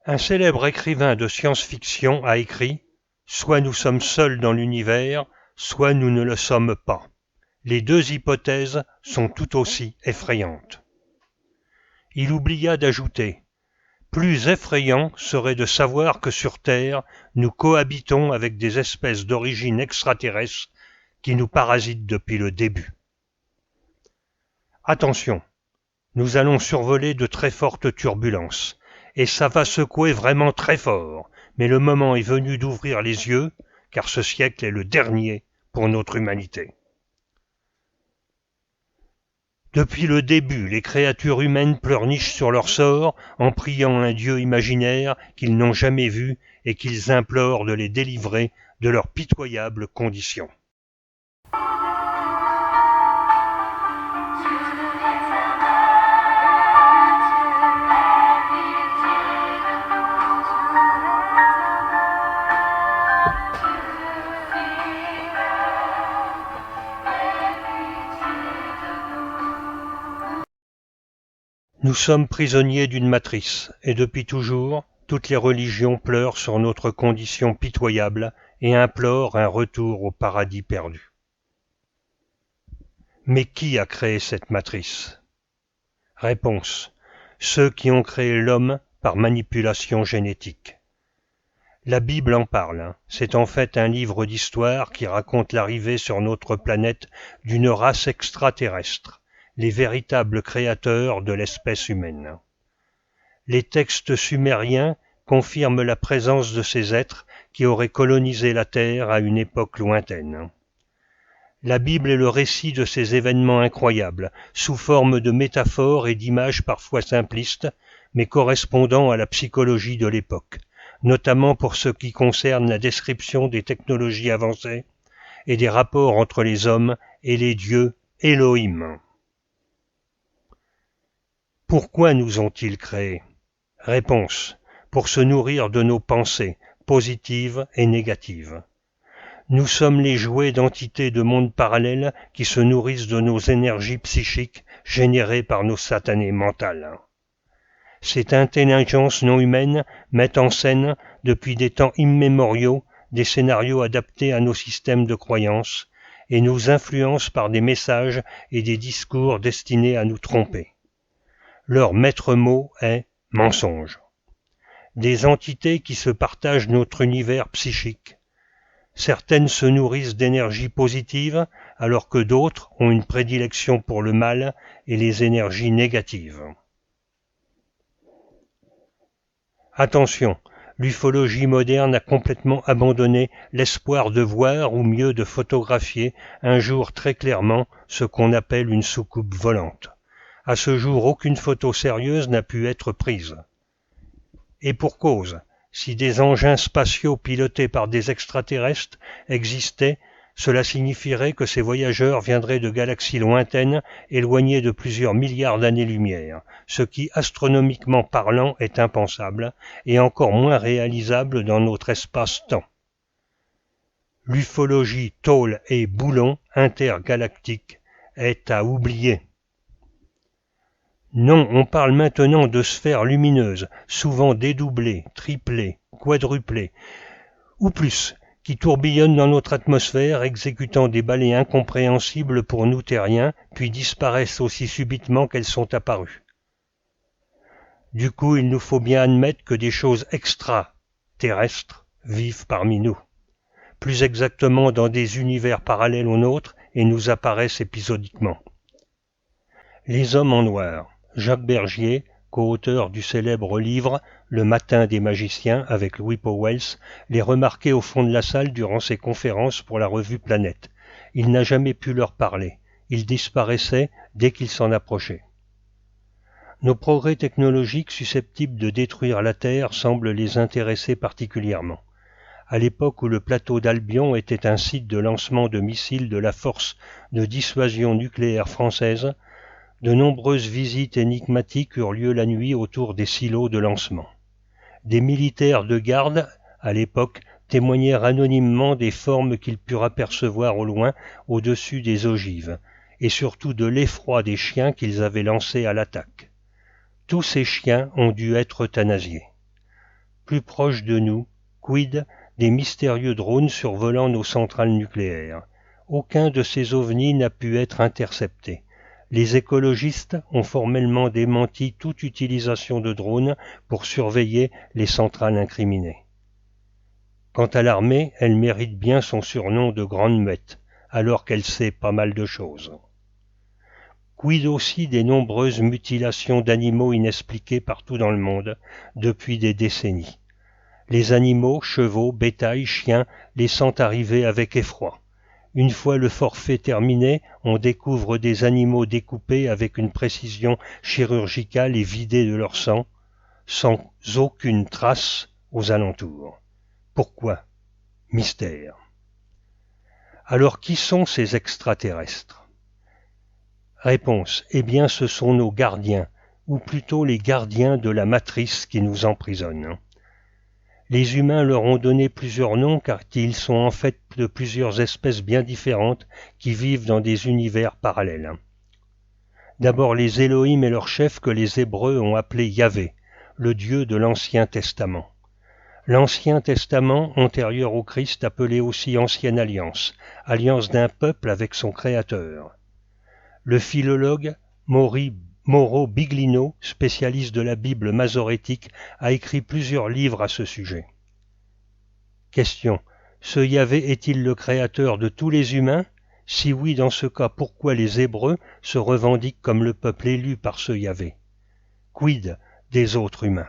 Un célèbre écrivain de science-fiction a écrit « Soit nous sommes seuls dans l'univers, soit nous ne le sommes pas. Les deux hypothèses sont tout aussi effrayantes. » Il oublia d'ajouter « Plus effrayant serait de savoir que sur Terre, nous cohabitons avec des espèces d'origine extraterrestre qui nous parasitent depuis le début. » Attention, nous allons survoler de très fortes turbulences. Et ça va secouer vraiment très fort, mais le moment est venu d'ouvrir les yeux, car ce siècle est le dernier pour notre humanité. Depuis le début, les créatures humaines pleurnichent sur leur sort en priant un Dieu imaginaire qu'ils n'ont jamais vu et qu'ils implorent de les délivrer de leurs pitoyables conditions. Nous sommes prisonniers d'une matrice, et depuis toujours, toutes les religions pleurent sur notre condition pitoyable et implorent un retour au paradis perdu. Mais qui a créé cette matrice ? Réponse : ceux qui ont créé l'homme par manipulation génétique. La Bible en parle, c'est en fait un livre d'histoire qui raconte l'arrivée sur notre planète d'une race extraterrestre, les véritables créateurs de l'espèce humaine. Les textes sumériens confirment la présence de ces êtres qui auraient colonisé la Terre à une époque lointaine. La Bible est le récit de ces événements incroyables, sous forme de métaphores et d'images parfois simplistes, mais correspondant à la psychologie de l'époque, notamment pour ce qui concerne la description des technologies avancées et des rapports entre les hommes et les dieux Elohim. Pourquoi nous ont-ils créés ? Réponse : pour se nourrir de nos pensées, positives et négatives. Nous sommes les jouets d'entités de mondes parallèles qui se nourrissent de nos énergies psychiques générées par nos satanées mentales. Cette intelligence non humaine met en scène, depuis des temps immémoriaux, des scénarios adaptés à nos systèmes de croyances et nous influence par des messages et des discours destinés à nous tromper. Leur maître mot est « mensonge ». Des entités qui se partagent notre univers psychique. Certaines se nourrissent d'énergies positives, alors que d'autres ont une prédilection pour le mal et les énergies négatives. Attention, l'ufologie moderne a complètement abandonné l'espoir de voir, ou mieux de photographier, un jour très clairement ce qu'on appelle une soucoupe volante. À ce jour, aucune photo sérieuse n'a pu être prise. Et pour cause, si des engins spatiaux pilotés par des extraterrestres existaient, cela signifierait que ces voyageurs viendraient de galaxies lointaines, éloignées de plusieurs milliards d'années-lumière, ce qui, astronomiquement parlant, est impensable, et encore moins réalisable dans notre espace-temps. L'ufologie tôle et boulon intergalactique est à oublier. Non, on parle maintenant de sphères lumineuses, souvent dédoublées, triplées, quadruplées, ou plus, qui tourbillonnent dans notre atmosphère, exécutant des balais incompréhensibles pour nous terriens, puis disparaissent aussi subitement qu'elles sont apparues. Du coup, il nous faut bien admettre que des choses extraterrestres vivent parmi nous, plus exactement dans des univers parallèles aux nôtres, et nous apparaissent épisodiquement. Les hommes en noir. Jacques Bergier, co-auteur du célèbre livre « Le matin des magiciens » avec Louis Pauwels, les remarquait au fond de la salle durant ses conférences pour la revue Planète. Il n'a jamais pu leur parler. Ils disparaissaient dès qu'ils s'en approchaient. Nos progrès technologiques susceptibles de détruire la Terre semblent les intéresser particulièrement. À l'époque où le plateau d'Albion était un site de lancement de missiles de la force de dissuasion nucléaire française, de nombreuses visites énigmatiques eurent lieu la nuit autour des silos de lancement. Des militaires de garde, à l'époque, témoignèrent anonymement des formes qu'ils purent apercevoir au loin au-dessus des ogives, et surtout de l'effroi des chiens qu'ils avaient lancés à l'attaque. Tous ces chiens ont dû être euthanasiés. Plus proche de nous, quid des mystérieux drones survolant nos centrales nucléaires? Aucun de ces ovnis n'a pu être intercepté. Les écologistes ont formellement démenti toute utilisation de drones pour surveiller les centrales incriminées. Quant à l'armée, elle mérite bien son surnom de Grande Muette, alors qu'elle sait pas mal de choses. Quid aussi des nombreuses mutilations d'animaux inexpliquées partout dans le monde depuis des décennies. Les animaux, chevaux, bétail, chiens, les sentent arriver avec effroi. Une fois le forfait terminé, on découvre des animaux découpés avec une précision chirurgicale et vidés de leur sang, sans aucune trace aux alentours. Pourquoi? Mystère. Alors qui sont ces extraterrestres? Réponse. Eh bien ce sont nos gardiens, ou plutôt les gardiens de la matrice qui nous emprisonnent. Les humains leur ont donné plusieurs noms car ils sont en fait de plusieurs espèces bien différentes qui vivent dans des univers parallèles. D'abord les Elohim et leur chef que les Hébreux ont appelé Yahvé, le Dieu de l'Ancien Testament. L'Ancien Testament, antérieur au Christ, appelé aussi Ancienne Alliance, alliance d'un peuple avec son Créateur. Le philologue Mauro Biglino, spécialiste de la Bible masorétique, a écrit plusieurs livres à ce sujet. Question. Ce Yahvé est-il le créateur de tous les humains? Si oui, dans ce cas, pourquoi les Hébreux se revendiquent comme le peuple élu par ce Yahvé? Quid des autres humains?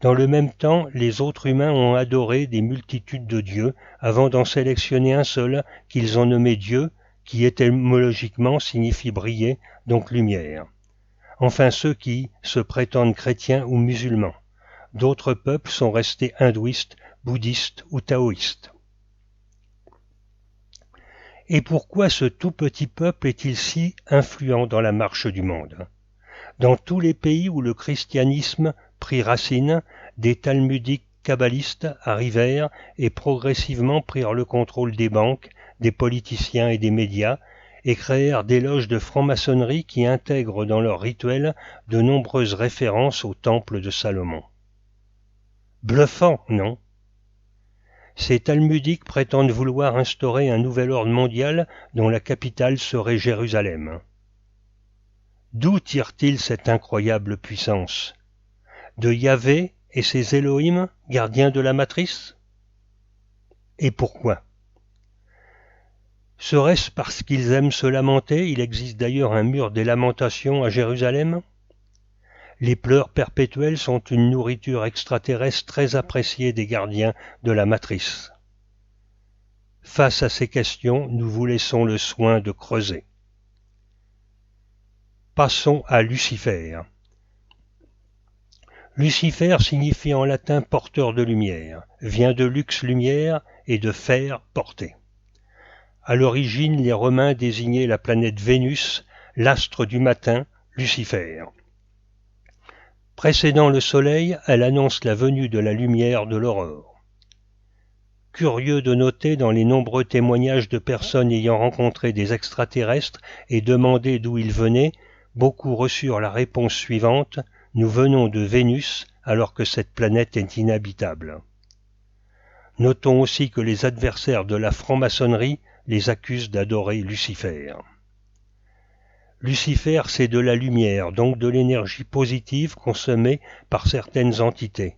Dans le même temps, les autres humains ont adoré des multitudes de dieux avant d'en sélectionner un seul qu'ils ont nommé Dieu, qui étymologiquement signifie briller, donc lumière. Enfin ceux qui se prétendent chrétiens ou musulmans. D'autres peuples sont restés hindouistes, bouddhistes ou taoïstes. Et pourquoi ce tout petit peuple est-il si influent dans la marche du monde? Dans tous les pays où le christianisme prit racine, des talmudiques kabbalistes arrivèrent et progressivement prirent le contrôle des banques, des politiciens et des médias, et créèrent des loges de franc-maçonnerie qui intègrent dans leurs rituels de nombreuses références au temple de Salomon. Bluffant, non? Ces talmudiques prétendent vouloir instaurer un nouvel ordre mondial dont la capitale serait Jérusalem. D'où tirent-ils cette incroyable puissance? De Yahvé et ses Elohim, gardiens de la matrice? Et pourquoi? Serait-ce parce qu'ils aiment se lamenter? Il existe d'ailleurs un mur des lamentations à Jérusalem. Les pleurs perpétuels sont une nourriture extraterrestre très appréciée des gardiens de la matrice. Face à ces questions, nous vous laissons le soin de creuser. Passons à Lucifer. Lucifer signifie en latin porteur de lumière, vient de lux lumière et de fer porter. À l'origine, les Romains désignaient la planète Vénus, l'astre du matin, Lucifer. Précédant le soleil, elle annonce la venue de la lumière de l'aurore. Curieux de noter dans les nombreux témoignages de personnes ayant rencontré des extraterrestres et demandé d'où ils venaient, beaucoup reçurent la réponse suivante: « Nous venons de Vénus alors que cette planète est inhabitable. » Notons aussi que les adversaires de la franc-maçonnerie les accusent d'adorer Lucifer. Lucifer, c'est de la lumière, donc de l'énergie positive consommée par certaines entités.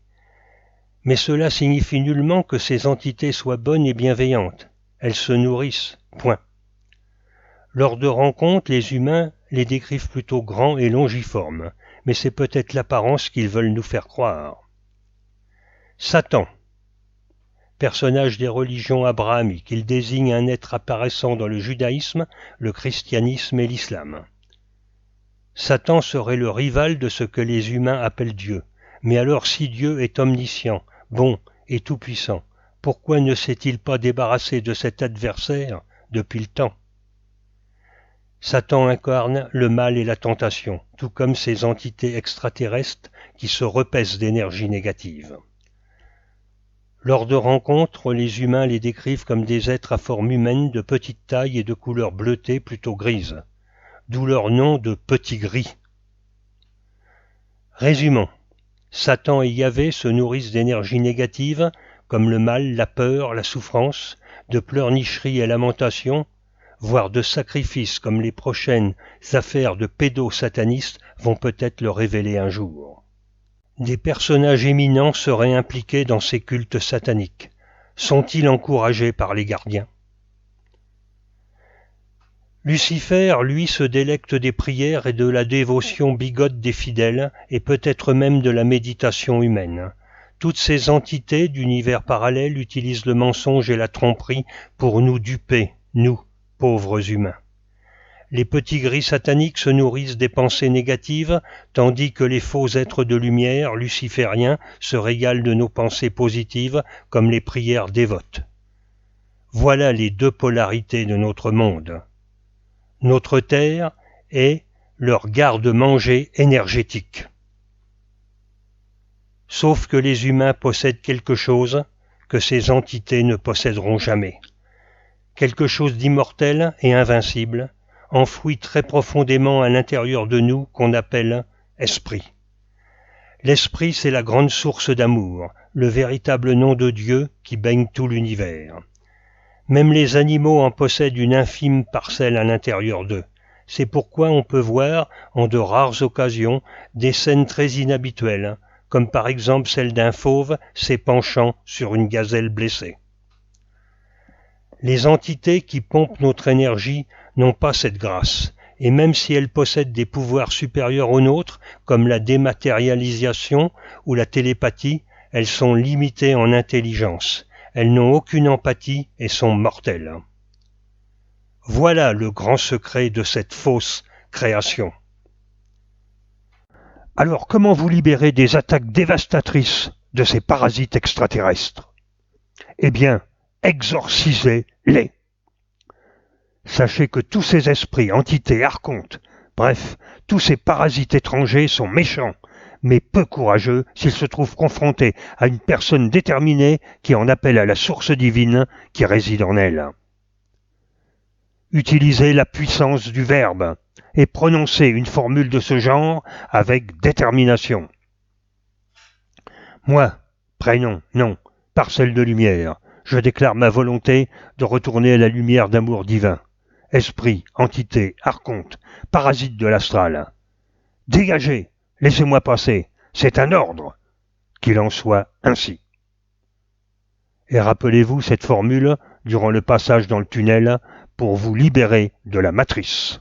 Mais cela signifie nullement que ces entités soient bonnes et bienveillantes. Elles se nourrissent, point. Lors de rencontres, les humains les décrivent plutôt grands et longiformes, mais c'est peut-être l'apparence qu'ils veulent nous faire croire. Satan. Personnage des religions abrahamiques, il désigne un être apparaissant dans le judaïsme, le christianisme et l'islam. Satan serait le rival de ce que les humains appellent Dieu. Mais alors si Dieu est omniscient, bon et tout-puissant, pourquoi ne s'est-il pas débarrassé de cet adversaire depuis le temps? Satan incarne le mal et la tentation, tout comme ces entités extraterrestres qui se repaissent d'énergie négative. Lors de rencontres, les humains les décrivent comme des êtres à forme humaine de petite taille et de couleur bleutée plutôt grise, d'où leur nom de petits gris. Résumons. Satan et Yahvé se nourrissent d'énergies négatives, comme le mal, la peur, la souffrance, de pleurnicheries et lamentations, voire de sacrifices comme les prochaines affaires de pédosatanistes vont peut-être le révéler un jour. Des personnages éminents seraient impliqués dans ces cultes sataniques. Sont-ils encouragés par les gardiens ? Lucifer, lui, se délecte des prières et de la dévotion bigote des fidèles, et peut-être même de la méditation humaine. Toutes ces entités d'univers parallèles utilisent le mensonge et la tromperie pour nous duper, nous, pauvres humains. Les petits gris sataniques se nourrissent des pensées négatives, tandis que les faux êtres de lumière, lucifériens, se régalent de nos pensées positives, comme les prières dévotes. Voilà les deux polarités de notre monde. Notre terre est leur garde-manger énergétique. Sauf que les humains possèdent quelque chose que ces entités ne posséderont jamais. Quelque chose d'immortel et invincible, enfoui très profondément à l'intérieur de nous qu'on appelle esprit. L'esprit, c'est la grande source d'amour, le véritable nom de Dieu qui baigne tout l'univers. Même les animaux en possèdent une infime parcelle à l'intérieur d'eux. C'est pourquoi on peut voir, en de rares occasions, des scènes très inhabituelles, comme par exemple celle d'un fauve s'épanchant sur une gazelle blessée. Les entités qui pompent notre énergie n'ont pas cette grâce, et même si elles possèdent des pouvoirs supérieurs aux nôtres, comme la dématérialisation ou la télépathie, elles sont limitées en intelligence. Elles n'ont aucune empathie et sont mortelles. Voilà le grand secret de cette fausse création. Alors comment vous libérer des attaques dévastatrices de ces parasites extraterrestres ? Eh bien, exorcisez-les. Sachez que tous ces esprits, entités, archontes, bref, tous ces parasites étrangers sont méchants, mais peu courageux s'ils se trouvent confrontés à une personne déterminée qui en appelle à la source divine qui réside en elle. Utilisez la puissance du verbe et prononcez une formule de ce genre avec détermination. Moi, prénom, nom, parcelle de lumière, je déclare ma volonté de retourner à la lumière d'amour divin. Esprit, entité, archonte, parasite de l'astral. Dégagez, laissez-moi passer, c'est un ordre. Qu'il en soit ainsi. Et rappelez-vous cette formule durant le passage dans le tunnel pour vous libérer de la matrice.